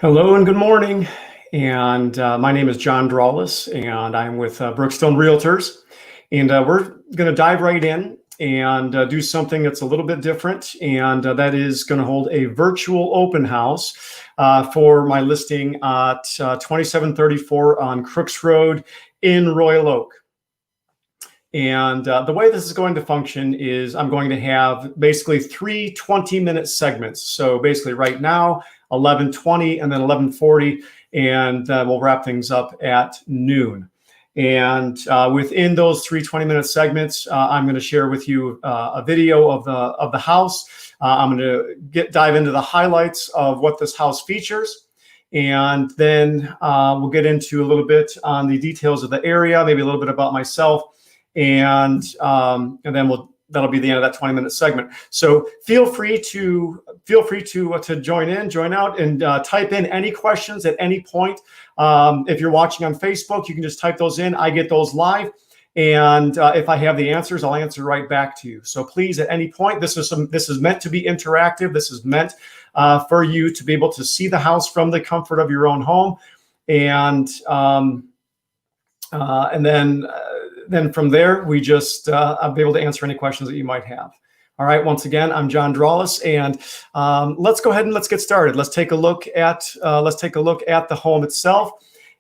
Hello and good morning. And my name is John Drawless, and I'm with Brookstone Realtors. And we're going to dive right in and do something that's a little bit different. And that is going to hold a virtual open house for my listing at 2734 on Crooks Road in Royal Oak. And the way this is going to function is I'm going to have basically three 20-minute segments. So basically right now, 11:20 and then 11:40, and we'll wrap things up at noon. And within those three 20-minute segments, I'm going to share with you a video of the house. I'm going to dive into the highlights of what this house features. And then we'll get into a little bit on the details of the area, maybe a little bit about myself. And then that'll be the end of that 20-minute segment. So feel free to join out, and type in any questions at any point. If you're watching on Facebook, you can just type those in. I get those live, and if I have the answers, I'll answer right back to you. So please, at any point, this is meant to be interactive. This is meant for you to be able to see the house from the comfort of your own home, and then from there, we just I'll be able to answer any questions that you might have. All right. Once again, I'm John Drawless, and let's go ahead and let's get started. Let's take a look at the home itself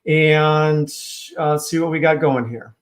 and see what we got going here.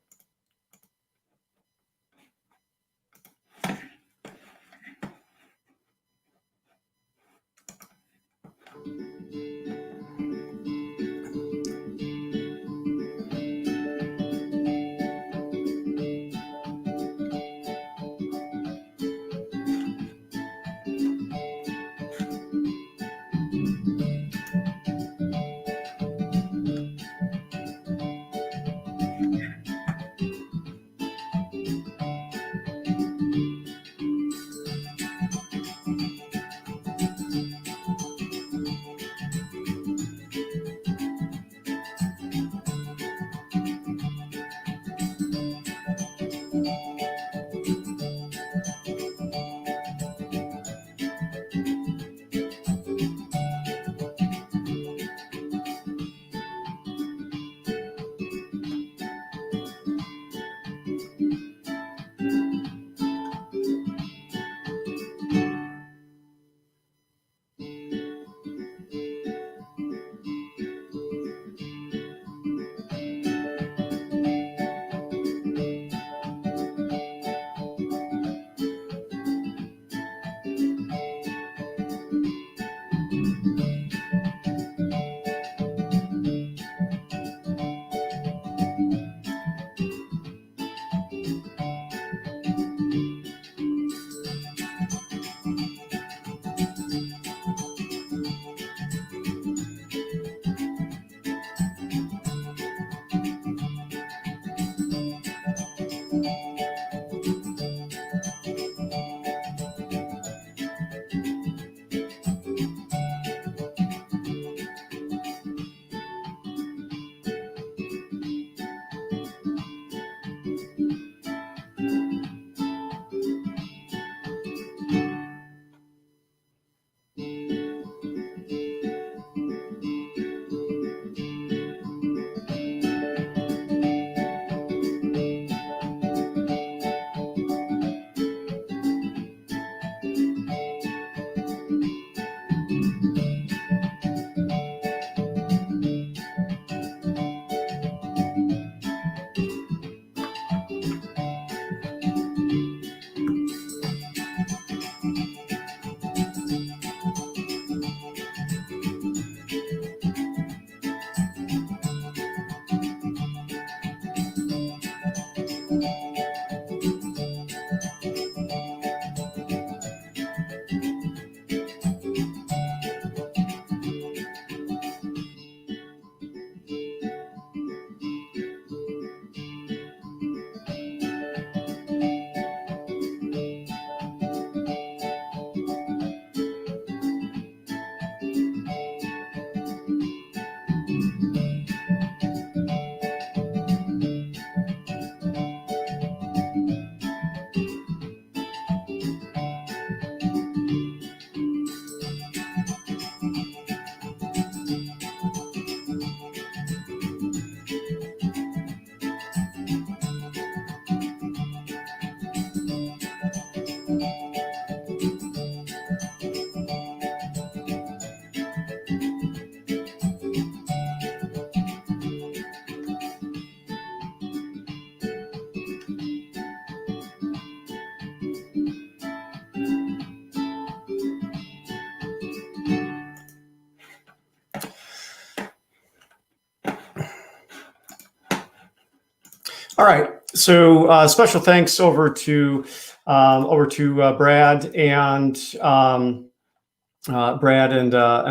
All right. So special thanks over to Brad and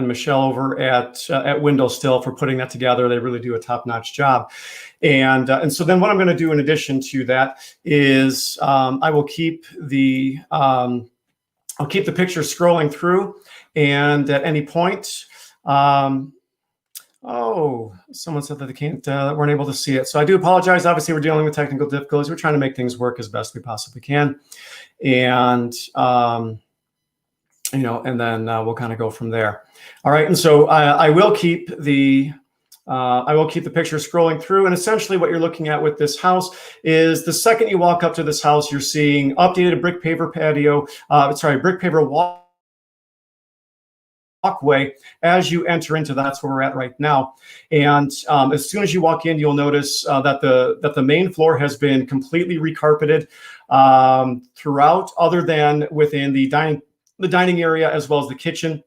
Michelle over at Window Still for putting that together. They really do a top-notch job. And so then what I'm going to do in addition to that is I will keep the I'll keep the picture scrolling through, and at any point. Oh, someone said that they can't, weren't able to see it. So I do apologize. Obviously, we're dealing with technical difficulties. We're trying to make things work as best we possibly can. And, and then we'll kind of go from there. All right. And so I will keep the picture scrolling through. And essentially what you're looking at with this house is the second you walk up to this house, you're seeing updated brick paver patio, brick paver walkway as you enter into that's where we're at right now. And as soon as you walk in, you'll notice that the main floor has been completely recarpeted throughout, other than within the dining area as well as the kitchen.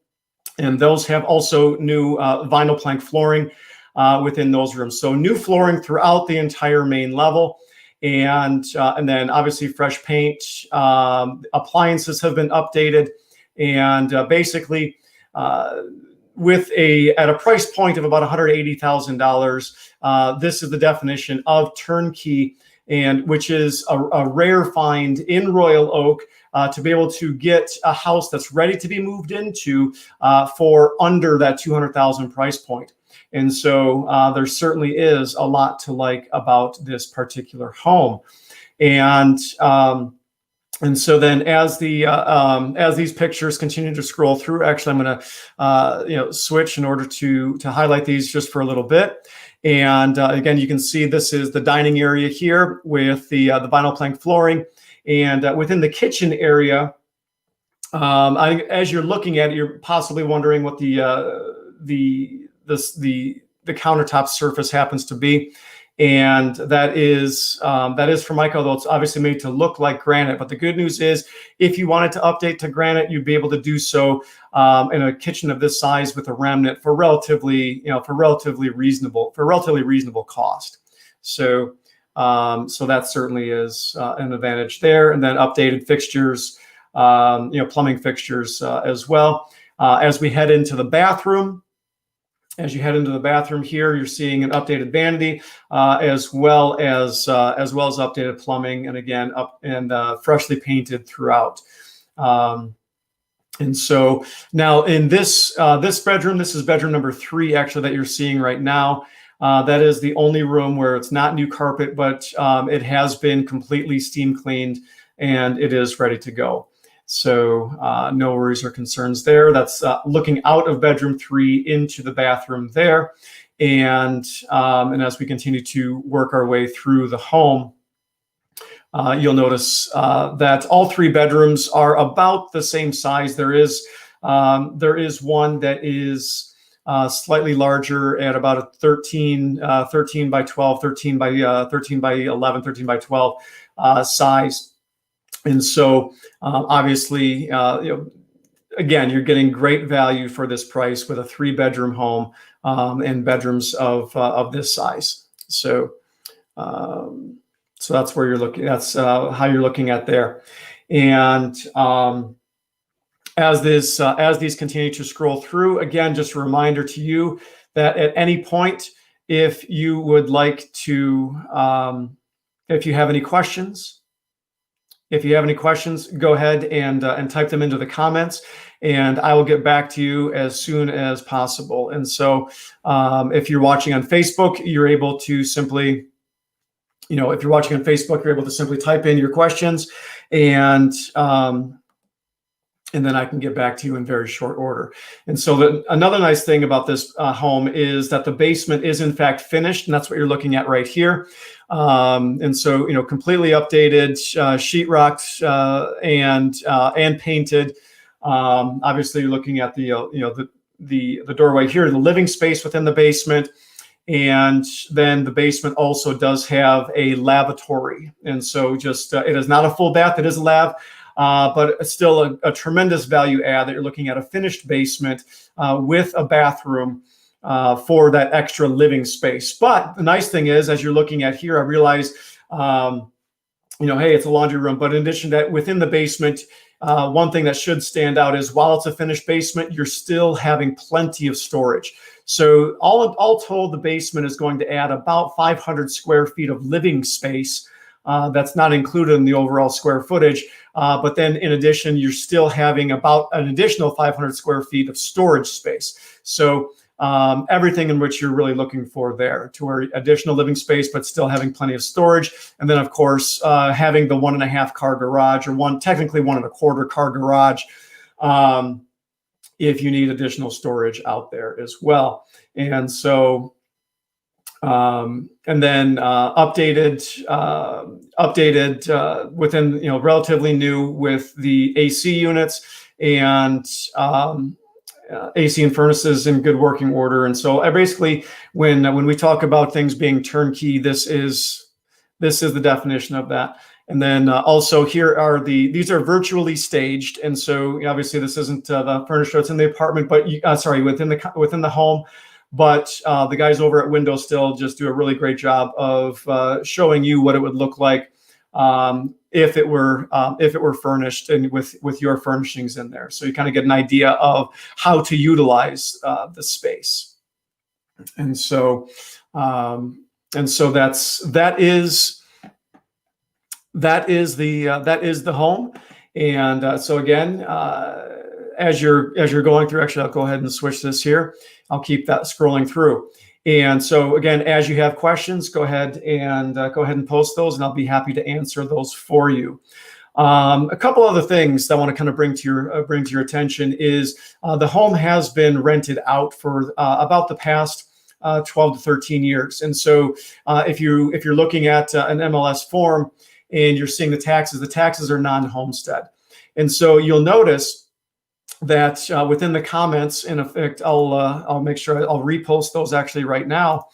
And those have also new vinyl plank flooring within those rooms. So new flooring throughout the entire main level. And then obviously fresh paint, appliances have been updated, and basically with at a price point of about $180,000, this is the definition of turnkey, and which is a rare find in Royal Oak to be able to get a house that's ready to be moved into for under that $200,000 price point. And so there certainly is a lot to like about this particular home. And so then as these pictures continue to scroll through, actually, I'm going to switch in order to highlight these just for a little bit. And again, you can see this is the dining area here with the vinyl plank flooring, and within the kitchen area, as you're looking at it, you're possibly wondering what the countertop surface happens to be. And that is Formica, although it's obviously made to look like granite. But the good news is, if you wanted to update to granite, you'd be able to do so in a kitchen of this size with a remnant for relatively reasonable cost. So that certainly is an advantage there. And then updated fixtures, plumbing fixtures as well. As we head into the bathroom. As you head into the bathroom here, you're seeing an updated vanity, as well as updated plumbing, and again, freshly painted throughout. And so now in this bedroom, this is bedroom number 3, actually, that you're seeing right now. That is the only room where it's not new carpet, but it has been completely steam cleaned and it is ready to go. So no worries or concerns there. That's looking out of bedroom 3 into the bathroom there. And as we continue to work our way through the home, you'll notice that all 3 bedrooms are about the same size. There is one that is slightly larger at about a 13 by 12, 13 by 11, 13 by 12 size. And so obviously, again, you're getting great value for this price with a 3-bedroom home and bedrooms of this size. So that's where you're looking. That's how you're looking at there. And as these continue to scroll through, again, just a reminder to you that at any point, if you would like to, if you have any questions. If you have any questions, go ahead and type them into the comments, and I will get back to you as soon as possible. And so if you're watching on Facebook, you're able to simply, if you're watching on Facebook, you're able to simply type in your questions, and then I can get back to you in very short order. And so another nice thing about this home is that the basement is in fact finished, and that's what you're looking at right here. And so, completely updated, sheetrocked and painted. Obviously, you're looking at the doorway here, the living space within the basement. And then the basement also does have a lavatory. And so it is not a full bath, it is a lav. But it's still a tremendous value add that you're looking at a finished basement with a bathroom for that extra living space. But the nice thing is, as you're looking at here, I realize Hey, it's a laundry room. But in addition to that, within the basement, one thing that should stand out is while it's a finished basement, you're still having plenty of storage. So all told, the basement is going to add about 500 square feet of living space. That's not included in the overall square footage. But then in addition, you're still having about an additional 500 square feet of storage space. So everything in which you're really looking for there, to where additional living space, but still having plenty of storage. And then of course, having the 1.5 car garage, or technically 1.25 car garage, if you need additional storage out there as well. And so, and then updated within, relatively new with the AC units, and AC and furnaces in good working order. And so I basically, when we talk about things being turnkey, this is the definition of that. And then also here are these are virtually staged. And so obviously this isn't the furniture that's in the apartment, but within the home. But the guys over at Window Still just do a really great job of showing you what it would look like if it were furnished and with your furnishings in there. So you kind of get an idea of how to utilize the space. And so that is the home. And so again, as you're going through, actually, I'll go ahead and switch this here. I'll keep that scrolling through. And so again, as you have questions, go ahead and post those, and I'll be happy to answer those for you. A couple other things that I want to kind of bring to your attention is the home has been rented out for about the past 12 to 13 years. And so if you're looking at an MLS form and you're seeing the taxes are non-homestead. And so you'll notice that within the comments, in effect, I'll make sure I'll repost those actually right now,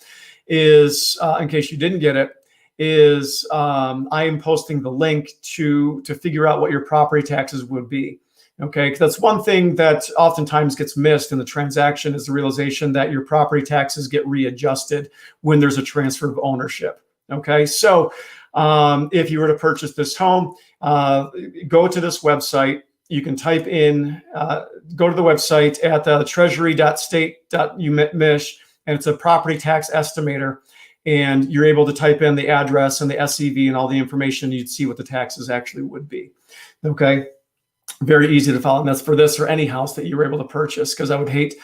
is in case you didn't get it, is I am posting the link to figure out what your property taxes would be. Okay, because that's one thing that oftentimes gets missed in the transaction, is the realization that your property taxes get readjusted when there's a transfer of ownership. Okay, so if you were to purchase this home, go to this website. You can type in, go to the website at treasury.state.umich, and it's a property tax estimator. And you're able to type in the address and the SCV and all the information. You'd see what the taxes actually would be. Okay, very easy to follow. And that's for this or any house that you were able to purchase, because I would hate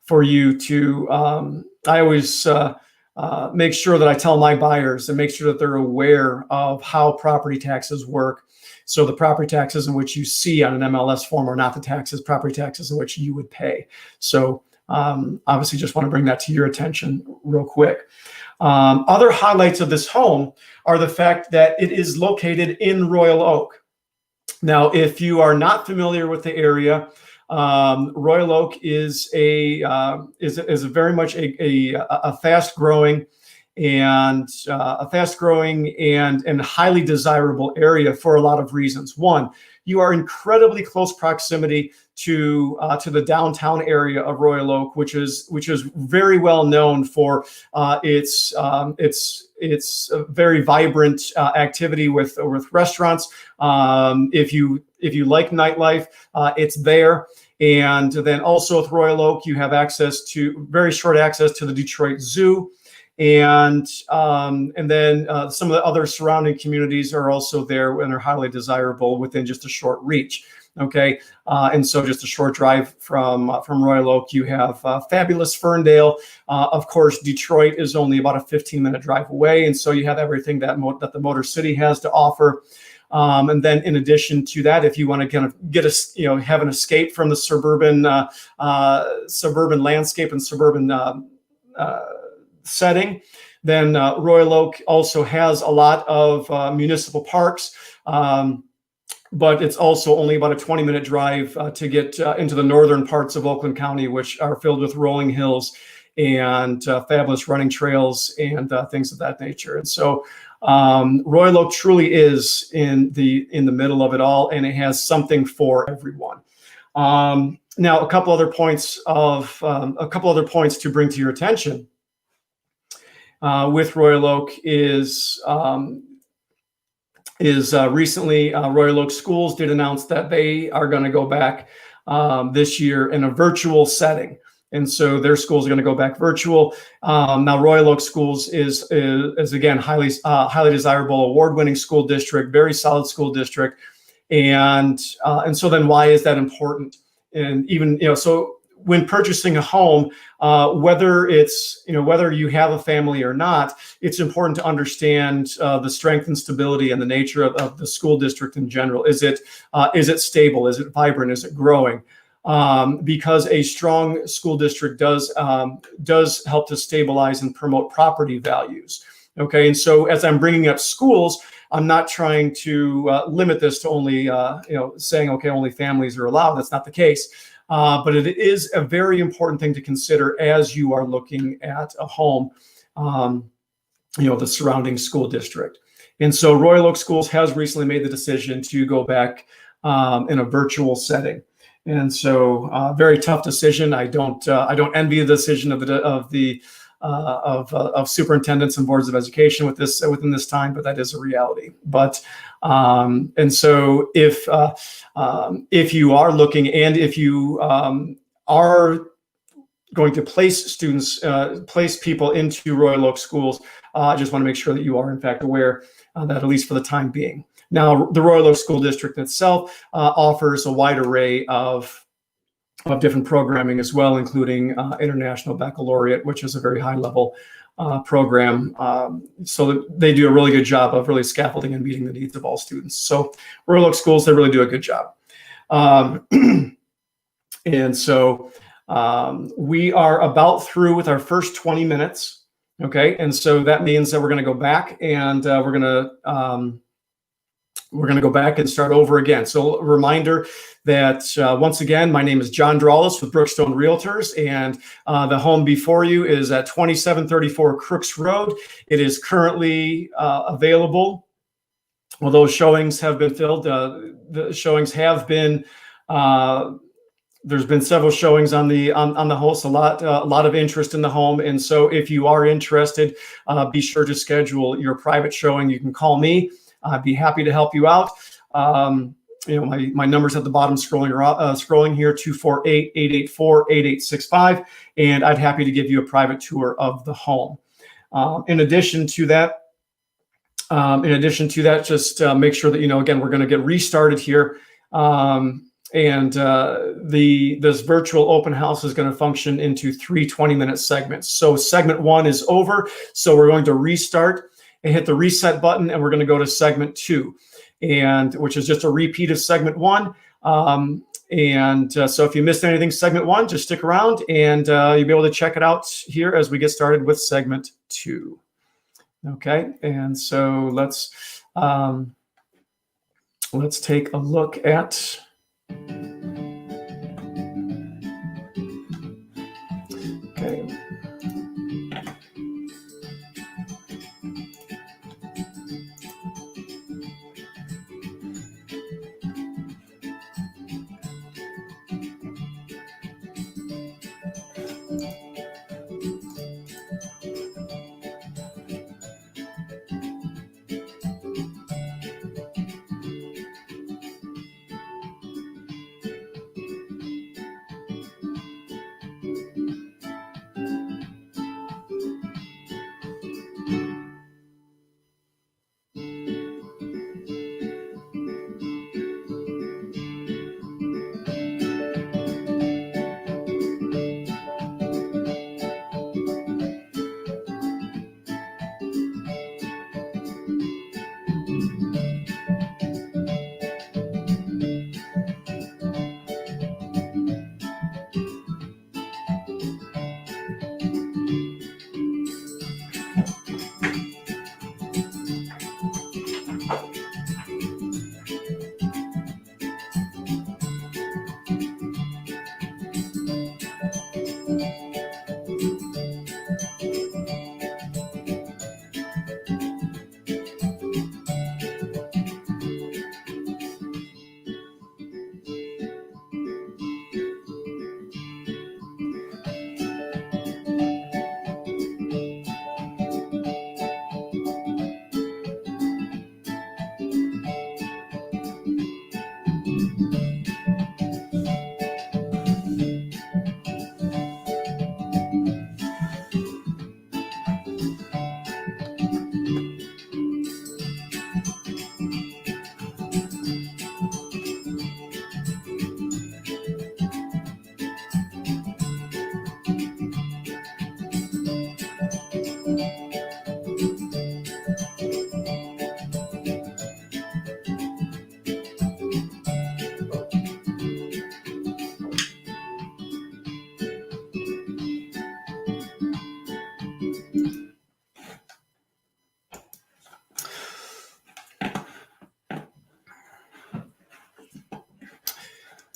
for you to, I always make sure that I tell my buyers and make sure that they're aware of how property taxes work. So the property taxes in which you see on an MLS form are not the property taxes in which you would pay. So obviously just want to bring that to your attention real quick. Other highlights of this home are the fact that it is located in Royal Oak. Now, if you are not familiar with the area, Royal Oak is very much a fast-growing and highly desirable area for a lot of reasons. One, you are incredibly close proximity to the downtown area of Royal Oak, which is very well known for its very vibrant activity with restaurants. If you like nightlife, it's there. And then also with Royal Oak, you have very short access to the Detroit Zoo. And then some of the other surrounding communities are also there and are highly desirable within just a short reach. Okay, and so just a short drive from Royal Oak, you have fabulous Ferndale. Of course, Detroit is only about a 15-minute drive away, and so you have everything that the Motor City has to offer. And then in addition to that, if you want to kind of have an escape from the suburban landscape and suburban setting, then Royal Oak also has a lot of municipal parks, but it's also only about a 20-minute drive to get into the northern parts of Oakland County, which are filled with rolling hills and fabulous running trails and things of that nature. And so Royal Oak truly is in the middle of it all, and it has something for everyone. Now, a couple other points to bring to your attention with Royal Oak is is recently Royal Oak Schools did announce that they are going to go back this year in a virtual setting. And so their schools are going to go back virtual. Now, Royal Oak Schools is again highly desirable, award-winning school district, very solid school district, and so then why is that important? And even so when purchasing a home, whether it's whether you have a family or not, it's important to understand the strength and stability and the nature of the school district in general. Is it stable? Is it vibrant? Is it growing? Because a strong school district does help to stabilize and promote property values. Okay, and so as I'm bringing up schools, I'm not trying to limit this to only saying okay, only families are allowed. That's not the case, but it is a very important thing to consider as you are looking at a home. The surrounding school district, and so Royal Oak Schools has recently made the decision to go back in a virtual setting. And so, very tough decision. I don't envy the decision of superintendents and boards of education within this time, but that is a reality. But and so, if you are looking, and if you are going to place people into Royal Oak Schools, I just want to make sure that you are in fact aware that at least for the time being. Now, the Royal Oak School District itself offers a wide array of different programming as well, including International Baccalaureate, which is a very high level program. So they do a really good job of really scaffolding and meeting the needs of all students. So Royal Oak Schools, they really do a good job. And so we are about through with our first 20 minutes. Okay, and so that means that we're going to go back and we're going to go back and start over again. So a reminder that once again, my name is John Drawless with Brookstone Realtors, and the home before you is at 2734 Crooks Road. It is currently available. Although showings have been filled, the showings have been. There's been several showings on the house, a lot of interest in the home, and so if you are interested, be sure to schedule your private showing. You can call me. I'd be happy to help you out. My number's at the bottom scrolling here, 248-884-8865, and I'd happy to give you a private tour of the home. In addition to that, just make sure that again, we're going to get restarted here. This virtual open house is going to function into 3 20-minute segments. So segment 1 is over. So we're going to restart and hit the reset button, and we're going to go to segment 2, which is just a repeat of segment 1. So if you missed anything, segment 1, just stick around, and you'll be able to check it out here as we get started with segment 2. Okay, and so let's take a look at. Okay.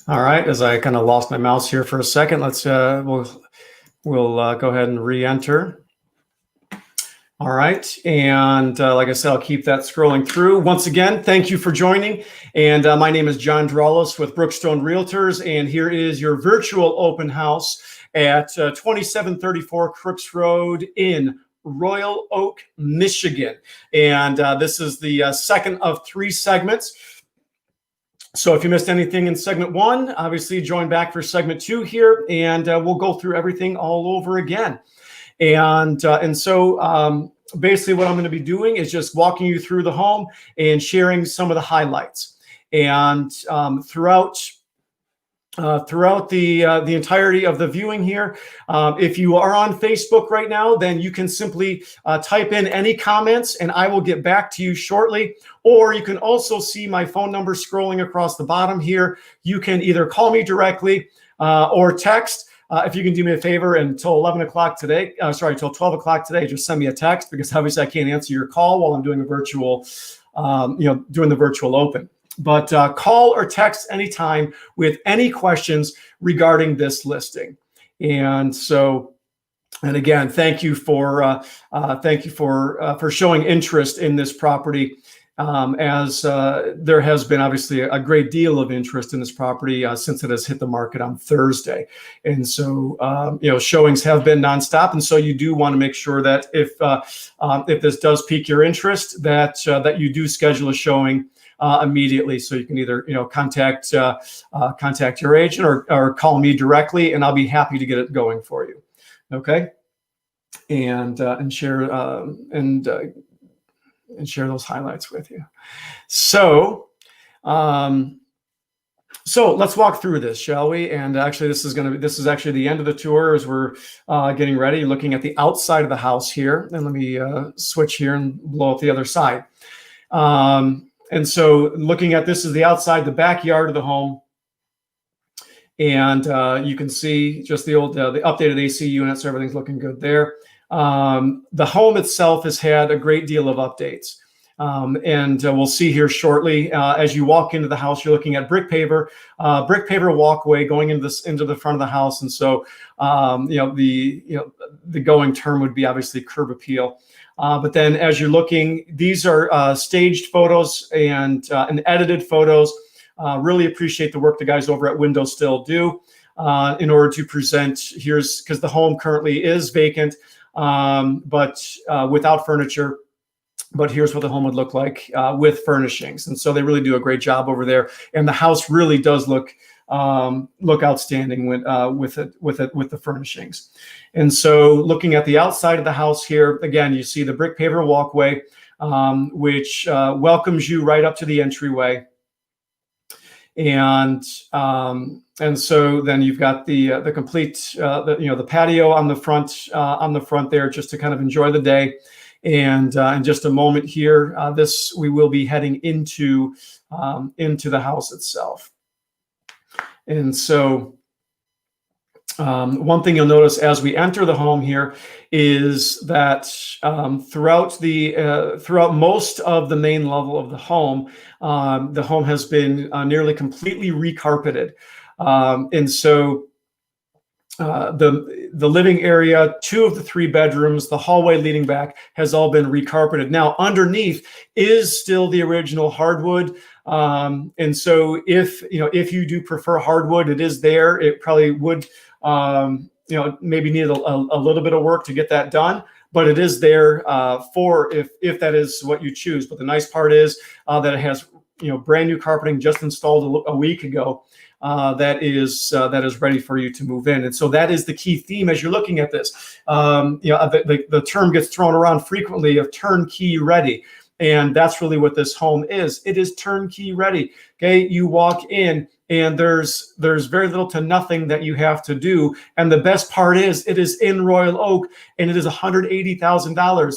All right, as I kind of lost my mouse here for a second, let's we'll go ahead and re-enter. All right, and like I said, I'll keep that scrolling through. Once again, thank you for joining. And my name is John Drawless with Brookstone Realtors, and here is your virtual open house at 2734 Crooks Road in Royal Oak, Michigan. And this is the second of 3 segments. So if you missed anything in segment 1, obviously join back for segment 2 here, and we'll go through everything all over again. And so basically what I'm going to be doing is just walking you through the home and sharing some of the highlights. And throughout the entirety of the viewing here, if you are on Facebook right now, then you can simply type in any comments and I will get back to you shortly. Or you can also see my phone number scrolling across the bottom here. You can either call me directly or text. If you can do me a favor until 11 o'clock today, till 12 o'clock today, just send me a text, because obviously I can't answer your call while I'm doing a virtual, doing the virtual open. But call or text anytime with any questions regarding this listing. And so, and again, thank you for showing interest in this property. As there has been obviously a great deal of interest in this property since it has hit the market on Thursday. And so, showings have been nonstop. And so you do want to make sure that if this does pique your interest, that you do schedule a showing immediately. So you can either, contact your agent or call me directly, and I'll be happy to get it going for you. Okay. And share, and share those highlights with you. So, so let's walk through this, shall we? And actually, this is actually the end of the tour as we're getting ready, looking at the outside of the house here. And let me switch here and blow up the other side. And so looking at this is the outside, the backyard of the home. And you can see just the updated AC units, so everything's looking good there. The home itself has had a great deal of updates. And we'll see here shortly, as you walk into the house, you're looking at brick paver walkway going into the front of the house. And so, the going term would be obviously curb appeal. But then as you're looking, these are staged photos and edited photos. Really appreciate the work the guys over at Window Still do in order to present. Here's, because the home currently is vacant, but without furniture. But here's what the home would look like with furnishings. And so they really do a great job over there. And the house really does look outstanding with the furnishings. And so looking at the outside of the house here, again, you see the brick paver walkway, which welcomes you right up to the entryway. And so then you've got the complete the patio on the front there, just to kind of enjoy the day. And in just a moment here, we will be heading into the house itself. And so one thing you'll notice as we enter the home here is that throughout most of the main level of the home has been nearly completely recarpeted. And so the living area, 2 of the 3 bedrooms, the hallway leading back has all been recarpeted. Now underneath is still the original hardwood. And so if you do prefer hardwood, it is there. It probably would, maybe need a little bit of work to get that done, but it is there for if that is what you choose. But the nice part is that it has, brand new carpeting just installed a week ago. That is ready for you to move in. And so that is the key theme as you're looking at this. The term gets thrown around frequently of turnkey ready. And that's really what this home is. It is turnkey ready. Okay. You walk in and there's very little to nothing that you have to do. And the best part is it is in Royal Oak and it is $180,000.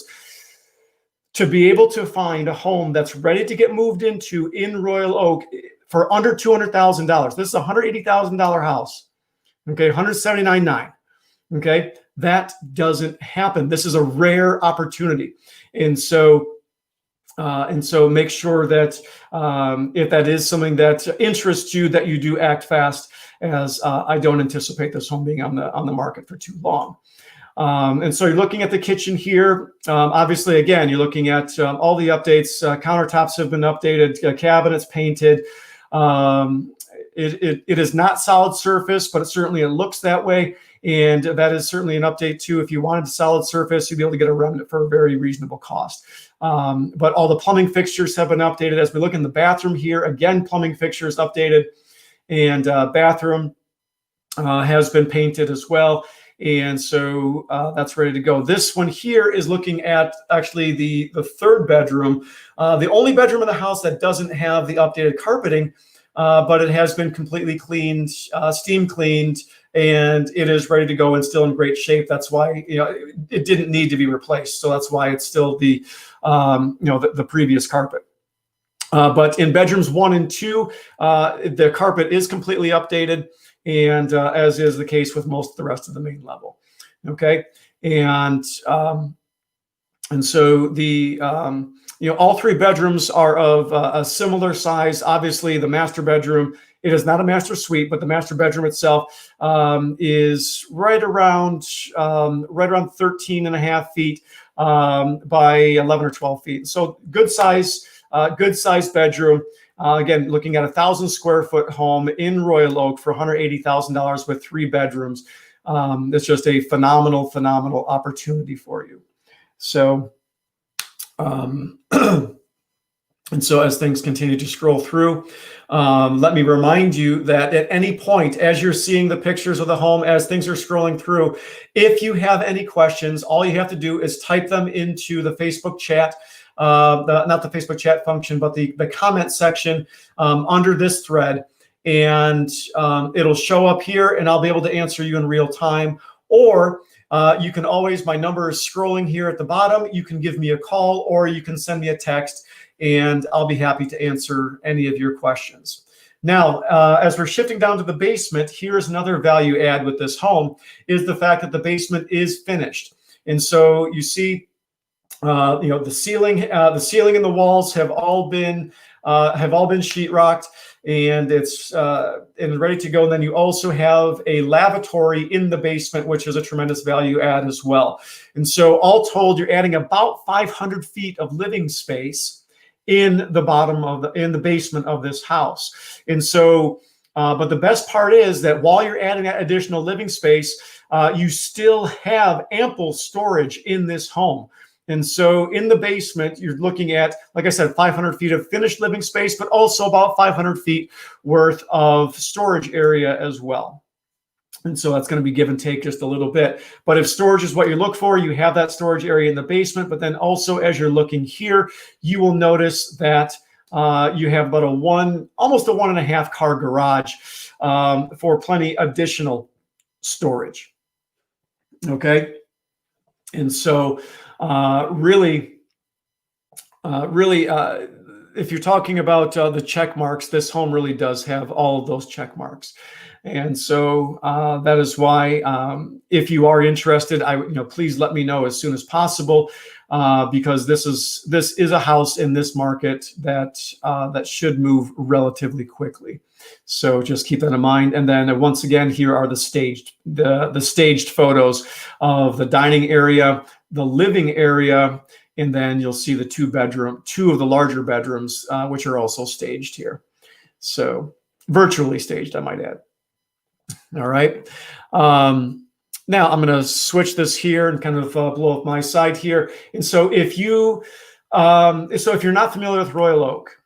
To be able to find a home that's ready to get moved into in Royal Oak for under $200,000. This is a $180,000 house. Okay, $179,900. Okay, that doesn't happen. This is a rare opportunity. And so And so make sure that if that is something that interests you, that you do act fast, as I don't anticipate this home being on the market for too long. And so you're looking at the kitchen here. Obviously, again, you're looking at all the updates. Countertops have been updated, cabinets painted. It is not solid surface, but it looks that way. And that is certainly an update too. If you wanted solid surface, you'd be able to get a remnant for a very reasonable cost. But all the plumbing fixtures have been updated. As we look in the bathroom here, again, plumbing fixtures updated, and bathroom has been painted as well. And so that's ready to go. This one here is looking at actually the third bedroom, the only bedroom in the house that doesn't have the updated carpeting, but it has been completely cleaned, steam cleaned, and it is ready to go and still in great shape. That's why it didn't need to be replaced. So that's why it's still the previous carpet. But in bedrooms 1 and 2, the carpet is completely updated, and as is the case with most of the rest of the main level. Okay, and so the all 3 bedrooms are of a similar size. Obviously, the master bedroom, it is not a master suite, but the master bedroom itself is right around 13 and a half feet by 11 or 12 feet. So good size bedroom. Again, looking at 1,000 square foot home in Royal Oak for $180,000 with 3 bedrooms. It's just a phenomenal opportunity for you. So, and so as things continue to scroll through, let me remind you that at any point, as you're seeing the pictures of the home, as things are scrolling through, if you have any questions, all you have to do is type them into the Facebook chat. Not the Facebook chat function, but the comment section under this thread, and it'll show up here, and I'll be able to answer you in real time. Or you can always, my number is scrolling here at the bottom. You can give me a call, or you can send me a text, and I'll be happy to answer any of your questions. Now, as we're shifting down to the basement, here's another value add with this home, is the fact that the basement is finished. And so you see, the ceiling and the walls have all been sheetrocked, and it's ready to go. And then you also have a lavatory in the basement, which is a tremendous value add as well. And so all told, you're adding about 500 feet of living space in the basement of this house. And so, but the best part is that while you're adding that additional living space, you still have ample storage in this home. And so in the basement, you're looking at, like I said, 500 feet of finished living space, but also about 500 feet worth of storage area as well. And so that's going to be give and take just a little bit. But if storage is what you look for, you have that storage area in the basement. But then also, as you're looking here, you will notice that you have about almost a 1.5 car garage for plenty additional storage. Okay. And so really, if you're talking about the check marks, this home really does have all of those check marks. And so that is why, if you are interested, please let me know as soon as possible, because this is a house in this market that should move relatively quickly. So just keep that in mind. And then once again, here are the staged photos of the dining area, the living area, and then you'll see the two of the larger bedrooms, which are also staged here. So virtually staged, I might add. All right. Now I'm going to switch this here and kind of blow up my side here. And so if you're not familiar with Royal Oak,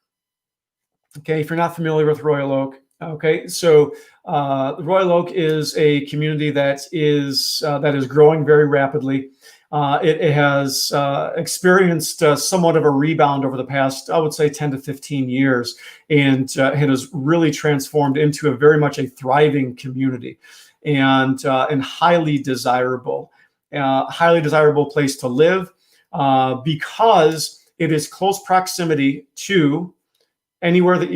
okay, okay, so Royal Oak is a community that is growing very rapidly. It has experienced somewhat of a rebound over the past, I would say, 10 to 15 years, and it has really transformed into very much a thriving community, and highly desirable place to live, because it is close proximity to anywhere that,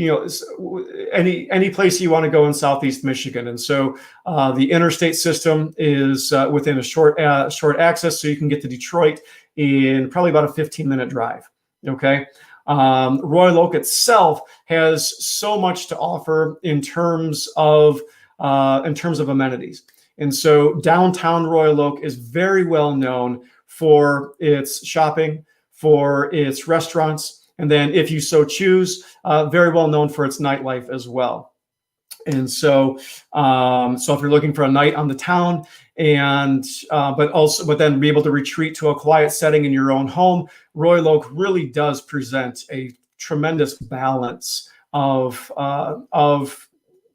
any place you want to go in Southeast Michigan. And so the interstate system is within a short access, so you can get to Detroit in probably about a 15-minute drive. Okay. Royal Oak itself has so much to offer in terms of amenities. And so downtown Royal Oak is very well known for its shopping, for its restaurants, and then if you so choose, very well known for its nightlife as well. And so, so if you're looking for a night on the town, and but then be able to retreat to a quiet setting in your own home, Royal Oak really does present a tremendous balance of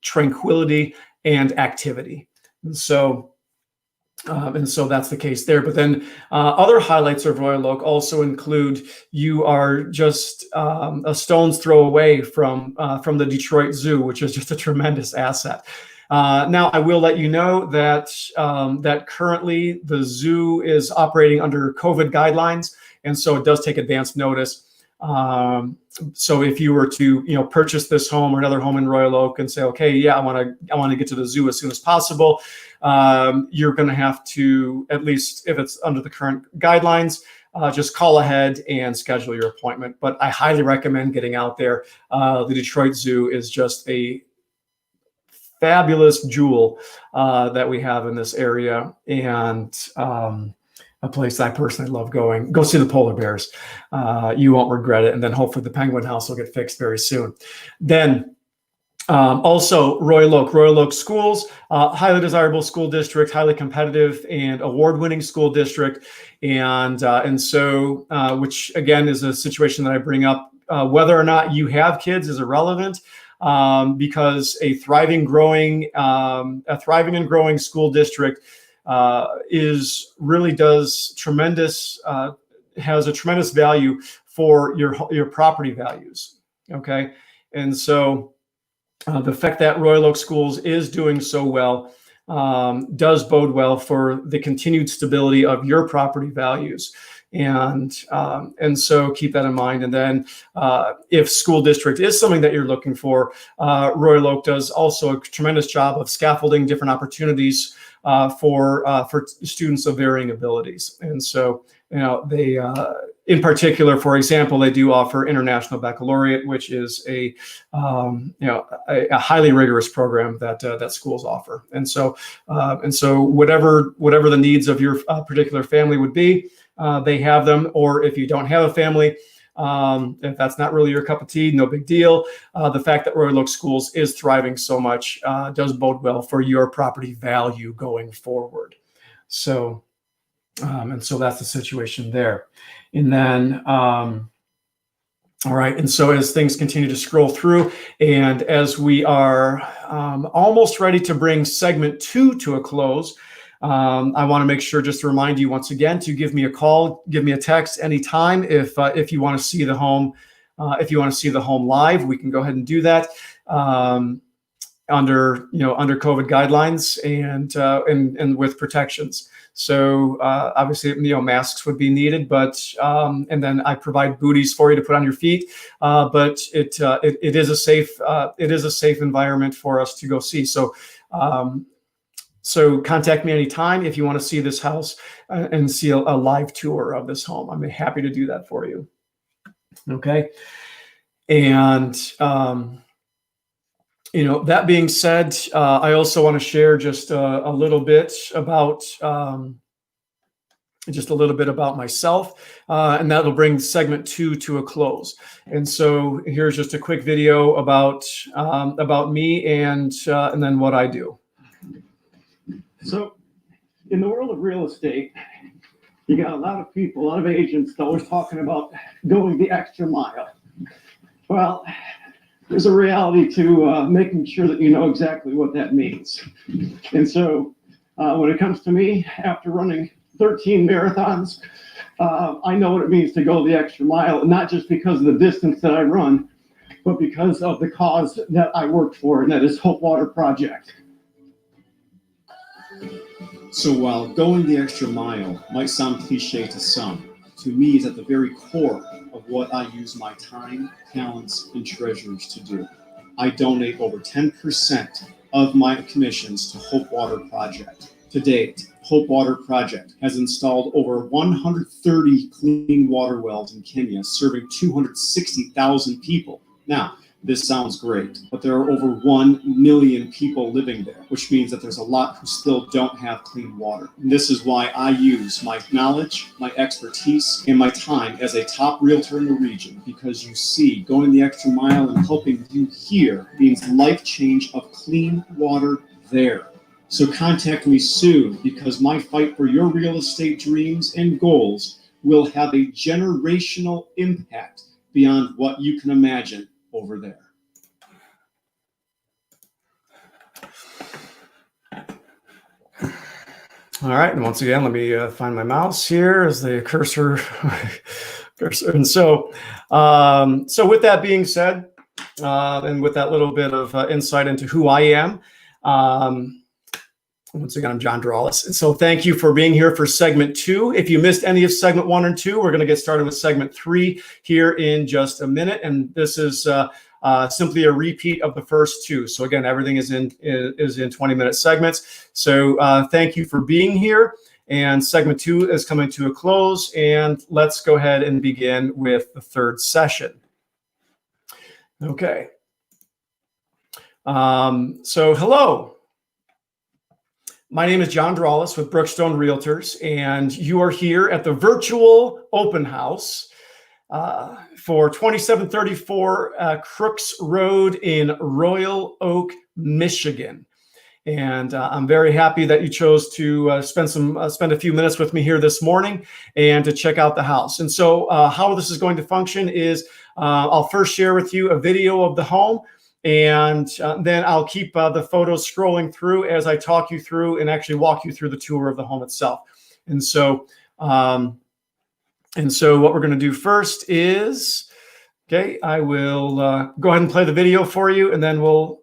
tranquility and activity. And so that's the case there. But then other highlights of Royal Oak also include you are just a stone's throw away from the Detroit Zoo, which is just a tremendous asset. Now, I will let you know that that currently the zoo is operating under COVID guidelines, and so it does take advance notice. So if you were to purchase this home or another home in Royal Oak and say, okay, yeah, I want to get to the zoo as soon as possible, you're going to have to, at least if it's under the current guidelines, just call ahead and schedule your appointment. But I highly recommend getting out there. The Detroit Zoo is just a fabulous jewel that we have in this area, and a place I personally love going. Go see the polar bears. You won't regret it. And then hopefully the penguin house will get fixed very soon. Then also Royal Oak Schools, highly desirable school district, highly competitive and award-winning school district. And so, which again is a situation that I bring up, whether or not you have kids is irrelevant. Because a thriving and growing school district has a tremendous value for your property values. Okay, and so the fact that Royal Oak Schools is doing so well does bode well for the continued stability of your property values. And so keep that in mind. And then if school district is something that you're looking for, Royal Oak does also a tremendous job of scaffolding different opportunities for students of varying abilities. And so, they, in particular, for example, they do offer International Baccalaureate, which is a highly rigorous program that schools offer. And so whatever the needs of your particular family would be, they have them. Or if you don't have a family, if that's not really your cup of tea, no big deal. The fact that Royal Oak Schools is thriving so much does bode well for your property value going forward. So, and so that's the situation there. And then, all right. And so as things continue to scroll through, and as we are almost ready to bring segment 2 to a close, I want to make sure just to remind you once again to give me a call, give me a text anytime if you want to see the home. If you want to see the home live, we can go ahead and do that under COVID guidelines and with protections. So obviously, masks would be needed, but and then I provide booties for you to put on your feet. But it is a safe environment for us to go see. So. So contact me anytime if you want to see this house and see a live tour of this home. I'm happy to do that for you. Okay. And, that being said, I also want to share just a little bit about myself, and that'll bring segment 2 to a close. And so here's just a quick video about me and then what I do. So in the world of real estate, you got a lot of people, a lot of agents always talking about going the extra mile. Well, there's a reality to making sure that you know exactly what that means. And so when it comes to me, after running 13 marathons, I know what it means to go the extra mile, and not just because of the distance that I run, but because of the cause that I work for, and that is Hope Water Project. So while going the extra mile might sound cliche to some, to me it's at the very core of what I use my time, talents, and treasures to do. I donate over 10% of my commissions to Hope Water Project. To date, Hope Water Project has installed over 130 clean water wells in Kenya, serving 260,000 people. Now, this sounds great, but there are over 1 million people living there, which means that there's a lot who still don't have clean water. And this is why I use my knowledge, my expertise, and my time as a top realtor in the region, because you see, going the extra mile and helping you here means life change of clean water there. So contact me soon, because my fight for your real estate dreams and goals will have a generational impact beyond what you can imagine over there. All right, and once again, let me find my mouse here as the cursor. And so with that being said, and with that little bit of insight into who I am, once again, I'm John Drawless. And so thank you for being here for segment 2. If you missed any of segment 1 and 2, we're going to get started with segment 3 here in just a minute. And this is simply a repeat of the first 2. So again, everything is in 20-minute segments. So thank you for being here. And segment 2 is coming to a close. And let's go ahead and begin with the third session. Okay. So hello. My name is John Drawless with Brookstone Realtors, and you are here at the virtual open house for 2734 Crooks Road in Royal Oak, Michigan. And I'm very happy that you chose to spend a few minutes with me here this morning and to check out the house. And so how this is going to function is I'll first share with you a video of the home, and then I'll keep the photos scrolling through as I talk you through and actually walk you through the tour of the home itself. And so what we're going to do first is, okay, I will go ahead and play the video for you, and then we'll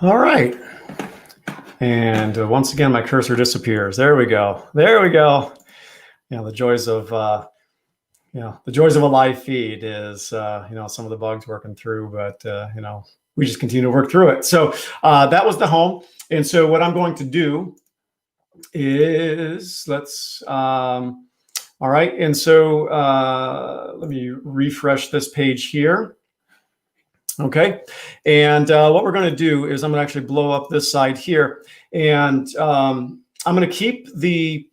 All right. And once again, my cursor disappears. There we go. There we go. The joys of the joys of a live feed is some of the bugs working through, but we just continue to work through it. So that was the home. And so what I'm going to do is all right. And so let me refresh this page here. Okay. And what we're going to do is I'm going to actually blow up this side here, and I'm going to keep the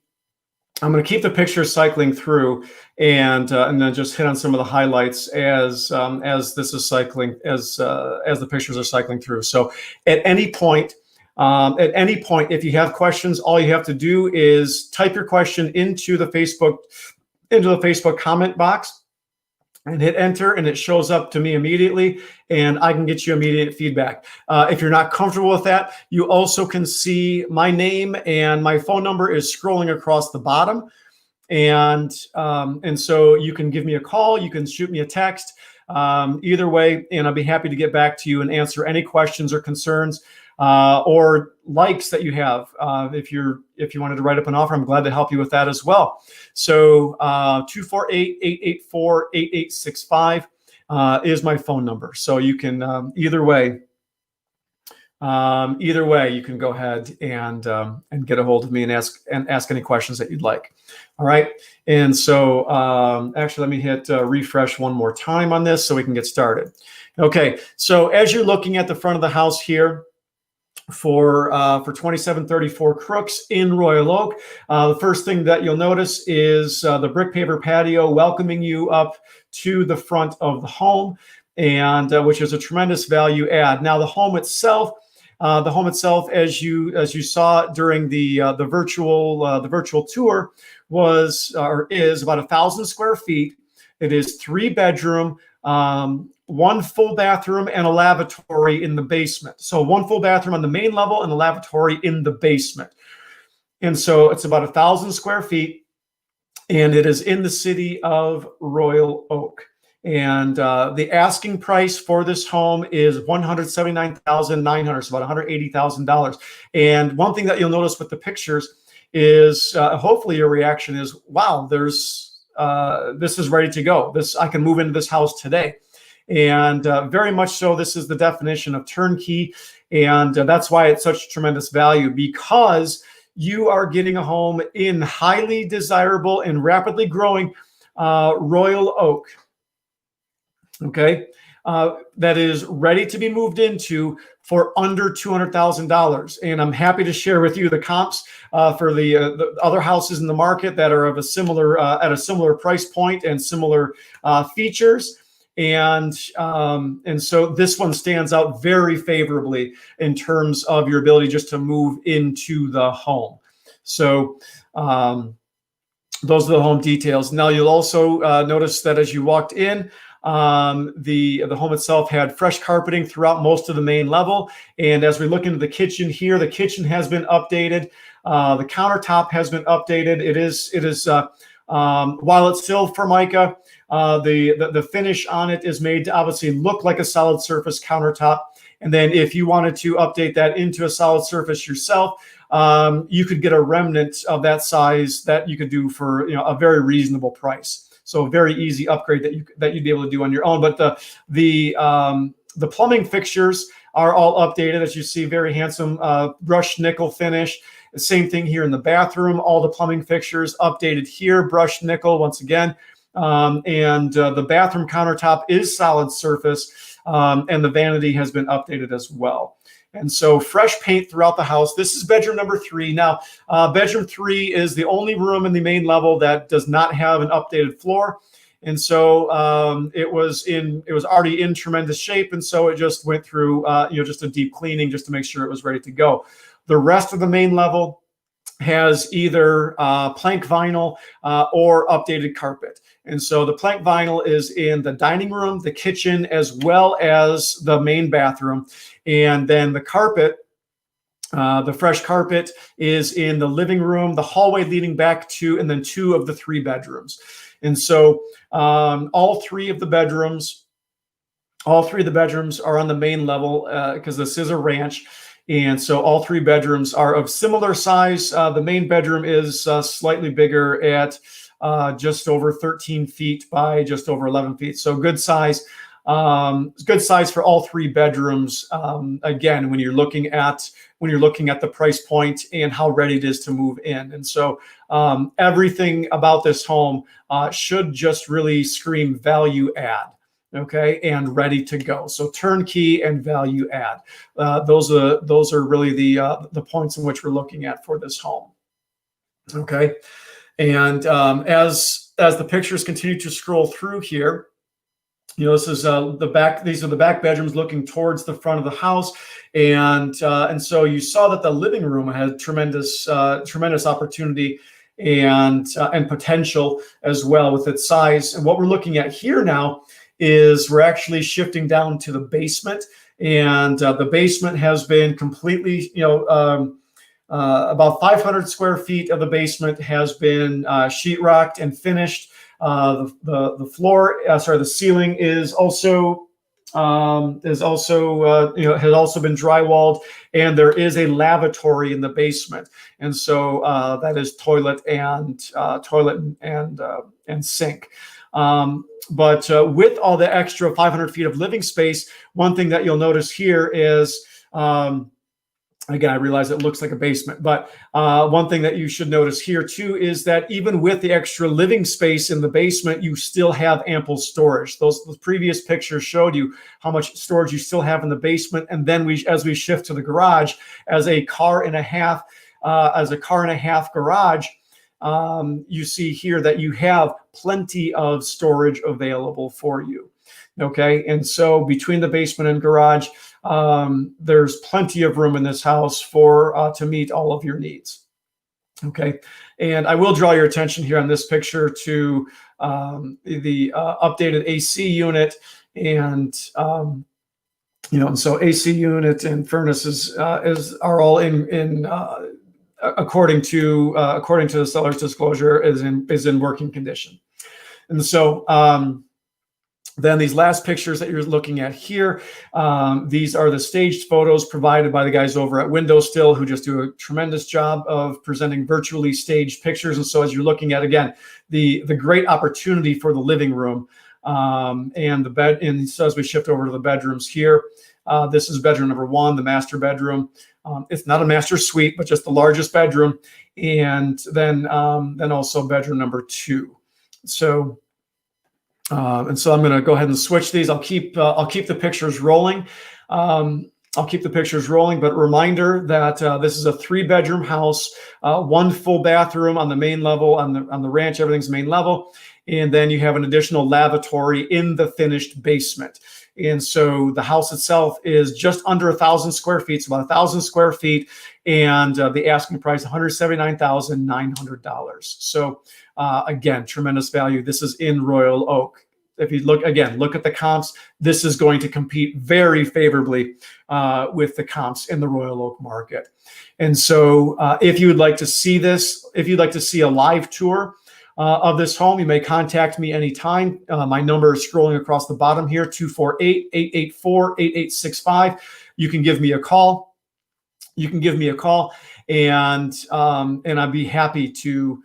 picture cycling through, and then just hit on some of the highlights as this is cycling, as the pictures are cycling through. So at any point, if you have questions, all you have to do is type your question into the Facebook comment box and hit enter, and it shows up to me immediately, and I can get you immediate feedback. If you're not comfortable with that, you also can see my name, and my phone number is scrolling across the bottom. And so you can give me a call, you can shoot me a text, either way, and I'll be happy to get back to you and answer any questions or concerns or likes that you have. If you wanted to write up an offer, I'm glad to help you with that as well. So 248-884-8865 is my phone number. So you can either way you can go ahead and get a hold of me and ask any questions that you'd like. All right. And so actually, let me hit refresh one more time on this so we can get started. Okay. So as you're looking at the front of the house here, for 2734 Crooks in Royal Oak, the first thing that you'll notice is the brick paver patio welcoming you up to the front of the home, and which is a tremendous value add. Now the home itself, as you saw during the virtual tour, was or is about 1,000 square feet. It is 3-bedroom. One full bathroom and a lavatory in the basement. So one full bathroom on the main level and a lavatory in the basement. And so it's about 1,000 square feet, and it is in the city of Royal Oak. And the asking price for this home is $179,900, so about $180,000. And one thing that you'll notice with the pictures is hopefully your reaction is, wow, this is ready to go. I can move into this house today. And very much so, this is the definition of turnkey. And that's why it's such tremendous value, because you are getting a home in highly desirable and rapidly growing Royal Oak. Okay. That is ready to be moved into for under $200,000. And I'm happy to share with you the comps for the other houses in the market that are of a similar at a similar price point and similar features. And so this one stands out very favorably in terms of your ability just to move into the home. So those are the home details. Now you'll also notice that as you walked in, the home itself had fresh carpeting throughout most of the main level. And as we look into the kitchen here, the kitchen has been updated. The countertop has been updated. It is while it's still Formica, the finish on it is made to obviously look like a solid surface countertop. And then if you wanted to update that into a solid surface yourself, you could get a remnant of that size that you could do for a very reasonable price. So a very easy upgrade that you'd be able to do on your own. But the plumbing fixtures are all updated, as you see, very handsome brushed nickel finish. The same thing here in the bathroom. All the plumbing fixtures updated here, brushed nickel once again. And the bathroom countertop is solid surface, and the vanity has been updated as well. And so fresh paint throughout the house. This is bedroom number 3. Now, bedroom 3 is the only room in the main level that does not have an updated floor. And so it was already in tremendous shape. And so it just went through, just a deep cleaning just to make sure it was ready to go. The rest of the main level has either plank vinyl or updated carpet. And so the plank vinyl is in the dining room, the kitchen, as well as the main bathroom. And then the carpet, the fresh carpet, is in the living room, the hallway leading back to, and then 2 of the 3 bedrooms. And so all 3 of the bedrooms All three of the bedrooms are on the main level because this is a ranch. And so all three bedrooms are of similar size. The main bedroom is slightly bigger at just over 13 feet by just over 11 feet. So good size. Good size for all three bedrooms. Again, when you're looking at the price point and how ready it is to move in. And so everything about this home should just really scream value add. Okay, and ready to go. So turnkey and value add. Those are really the points in which we're looking at for this home. Okay, and as the pictures continue to scroll through here, this is the back. These are the back bedrooms looking towards the front of the house, and so you saw that the living room had tremendous opportunity and potential as well with its size. And what we're looking at here now is we're actually shifting down to the basement, and the basement has been completely, about 500 square feet of the basement has been sheetrocked and finished. The floor, the ceiling is also has also been drywalled, and there is a lavatory in the basement, and so that is toilet and sink. But with all the extra 500 feet of living space, one thing that you'll notice here is, again, I realize it looks like a basement, but one thing that you should notice here too is that even with the extra living space in the basement, you still have ample storage. Those previous pictures showed you how much storage you still have in the basement. And then as we shift to the garage, as a car and a half garage, you see here that you have plenty of storage available for you. Okay, and so between the basement and garage, there's plenty of room in this house to meet all of your needs. Okay, and I will draw your attention here on this picture to the updated AC unit, and and so AC unit and furnaces are all in according to the seller's disclosure is in working condition. And so then these last pictures that you're looking at here, these are the staged photos provided by the guys over at Window Still, who just do a tremendous job of presenting virtually staged pictures. And so as you're looking at, again, the great opportunity for the living room and the bed. And so as we shift over to the bedrooms here, this is bedroom number one, the master bedroom. It's not a master suite, but just the largest bedroom. And then also bedroom number two. So, and so I'm going to go ahead and switch these. I'll keep the pictures rolling. But reminder that this is a 3-bedroom house, 1 full bathroom on the main level, on the ranch, everything's main level. And then you have an additional lavatory in the finished basement. And so the house itself is just under 1,000 square feet, so about 1,000 square feet, and the asking price $179,900. So again, tremendous value. This is in Royal Oak. If you look at the comps, this is going to compete very favorably with the comps in the Royal Oak market. And so if you would like to see this, if you'd like to see a live tour of this home, you may contact me anytime. My number is scrolling across the bottom here, 248-884-8865. You can give me a call. And I'd be happy to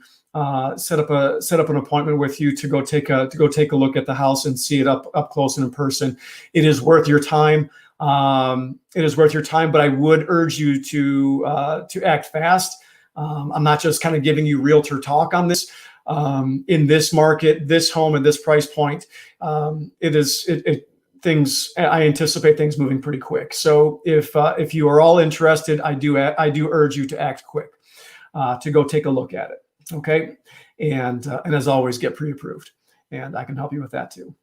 set up an appointment with you to go take a look at the house and see it up close and in person. It is worth your time. But I would urge you to act fast. I'm not just kind of giving you realtor talk on this. In this market, this home, and this price point, I anticipate things moving pretty quick. So if you are all interested, I do urge you to act quick, to go take a look at it. Okay. And as always, get pre-approved, and I can help you with that too.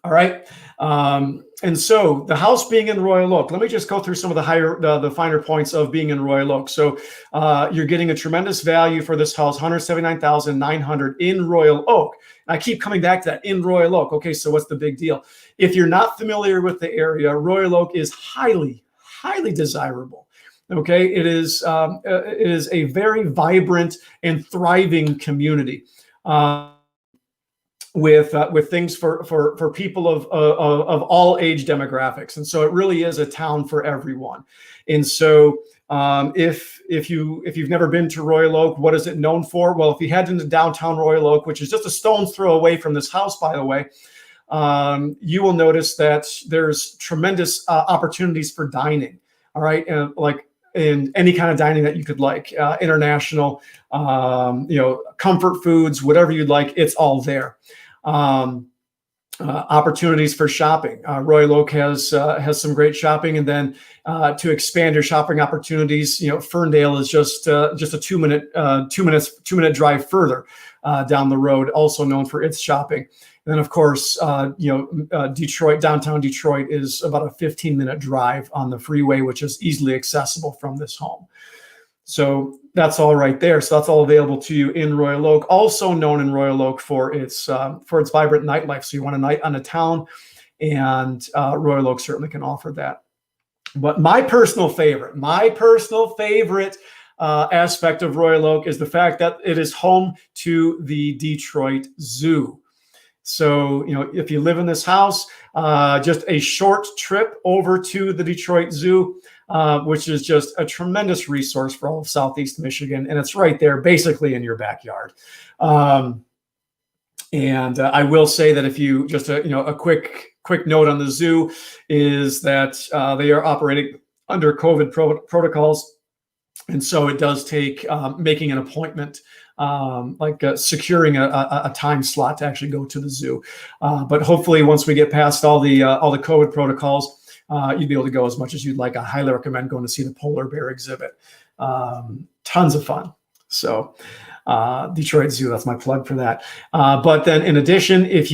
All right. And so the house being in Royal Oak, let me just go through some of the finer points of being in Royal Oak. So you're getting a tremendous value for this house, $179,900 in Royal Oak. And I keep coming back to that, in Royal Oak. Okay, so what's the big deal? If you're not familiar with the area, Royal Oak is highly, highly desirable. Okay, it is a very vibrant and thriving community. with things for people of all age demographics, and so it really is a town for everyone. And so if you've never been to Royal Oak, what is it known for? Well, if you head into downtown Royal Oak, which is just a stone's throw away from this house, by the way, you will notice that there's tremendous opportunities for dining. All right, and like in any kind of dining that you could like, international, comfort foods, whatever you'd like, it's all there. Opportunities for shopping. Royal Oak has some great shopping, and then to expand your shopping opportunities, Ferndale is just a 2 minute drive further down the road, also known for its shopping. And then, of course, Detroit, downtown Detroit is about a 15-minute drive on the freeway, which is easily accessible from this home. So that's all right there. So that's all available to you in Royal Oak, also known in Royal Oak for its vibrant nightlife. So you want a night on a town, and Royal Oak certainly can offer that. But my personal favorite aspect of Royal Oak is the fact that it is home to the Detroit Zoo. So, if you live in this house, just a short trip over to the Detroit Zoo, which is just a tremendous resource for all of Southeast Michigan. And it's right there, basically in your backyard. And I will say that if you just, a quick note on the zoo is that they are operating under COVID protocols. And so it does take making an appointment, securing a time slot to actually go to the zoo. But hopefully, once we get past all the COVID protocols, you'd be able to go as much as you'd like. I highly recommend going to see the polar bear exhibit. Tons of fun. So Detroit Zoo, that's my plug for that. But then in addition, if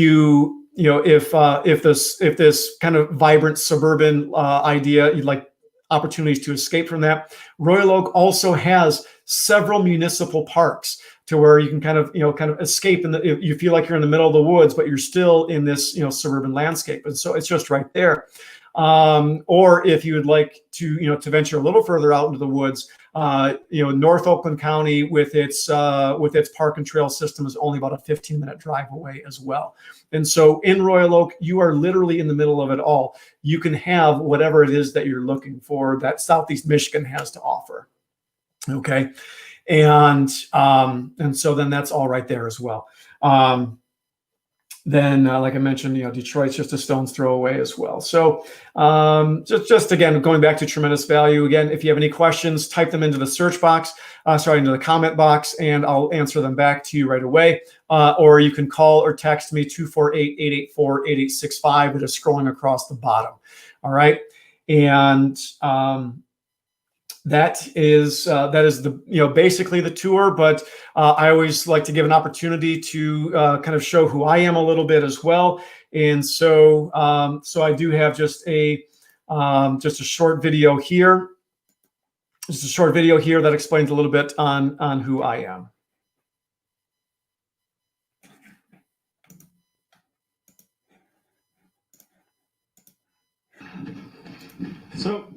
this kind of vibrant suburban idea, you'd like opportunities to escape from that, Royal Oak also has several municipal parks to where you can kind of escape you feel like you're in the middle of the woods, but you're still in this, suburban landscape. And so it's just right there. Or if you would like to, to venture a little further out into the woods, North Oakland County with its park and trail system is only about a 15-minute drive away as well. And so in Royal Oak, you are literally in the middle of it all. You can have whatever it is that you're looking for that Southeast Michigan has to offer. Okay. And so then that's all right there as well. Then, like I mentioned, Detroit's just a stone's throw away as well. So just again, going back to tremendous value. Again, if you have any questions, type them into the search box, into the comment box, and I'll answer them back to you right away. Or you can call or text me 248-884-8865. It is scrolling across the bottom. All right. And that is the basically the tour, but I always like to give an opportunity to kind of show who I am a little bit as well. And so I do have just a short video here, that explains a little bit on who I am. So,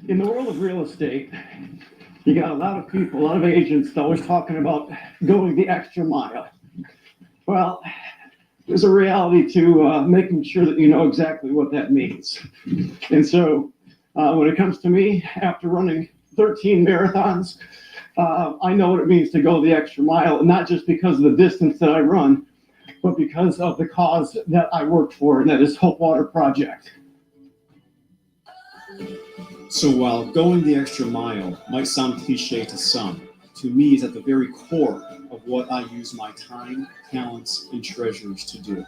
in the world of real estate, you got a lot of people, a lot of agents always talking about going the extra mile. Well, there's a reality to making sure that you know exactly what that means. And so when it comes to me, after running 13 marathons, I know what it means to go the extra mile, and not just because of the distance that I run, but because of the cause that I work for, and that is Hope Water Project. So while going the extra mile might sound cliche to some, to me is at the very core of what I use my time, talents, and treasures to do.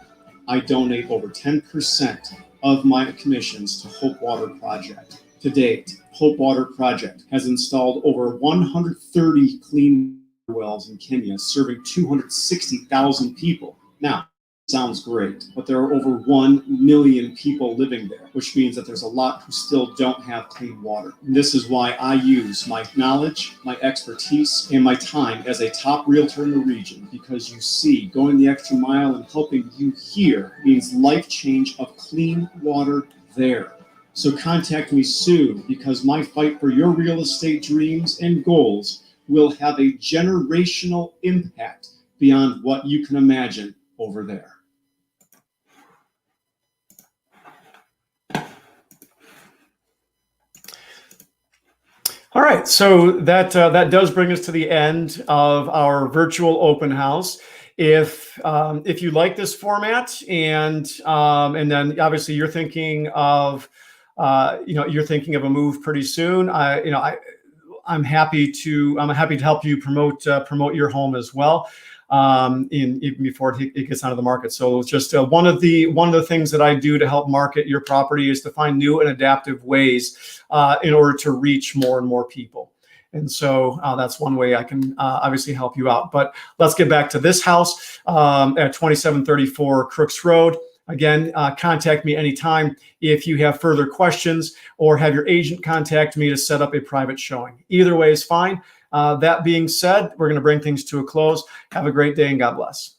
I donate over 10% of my commissions to Hope Water Project. To date, Hope Water Project has installed over 130 clean water wells in Kenya, serving 260,000 people. Now, sounds great, but there are over 1 million people living there, which means that there's a lot who still don't have clean water. And this is why I use my knowledge, my expertise, and my time as a top realtor in the region, because you see, going the extra mile and helping you here means life change of clean water there. So contact me soon, because my fight for your real estate dreams and goals will have a generational impact beyond what you can imagine over there. All right, so that does bring us to the end of our virtual open house. If you like this format, and then obviously you're thinking of you're thinking of a move pretty soon, I'm happy to help you promote your home as well, even before it gets onto the market. So it's just one of the things that I do to help market your property is to find new and adaptive ways in order to reach more and more people. And so that's one way I can obviously help you out. But let's get back to this house at 2734 Crooks Road. Again, contact me anytime if you have further questions, or have your agent contact me to set up a private showing. Either way is fine. That being said, we're going to bring things to a close. Have a great day and God bless.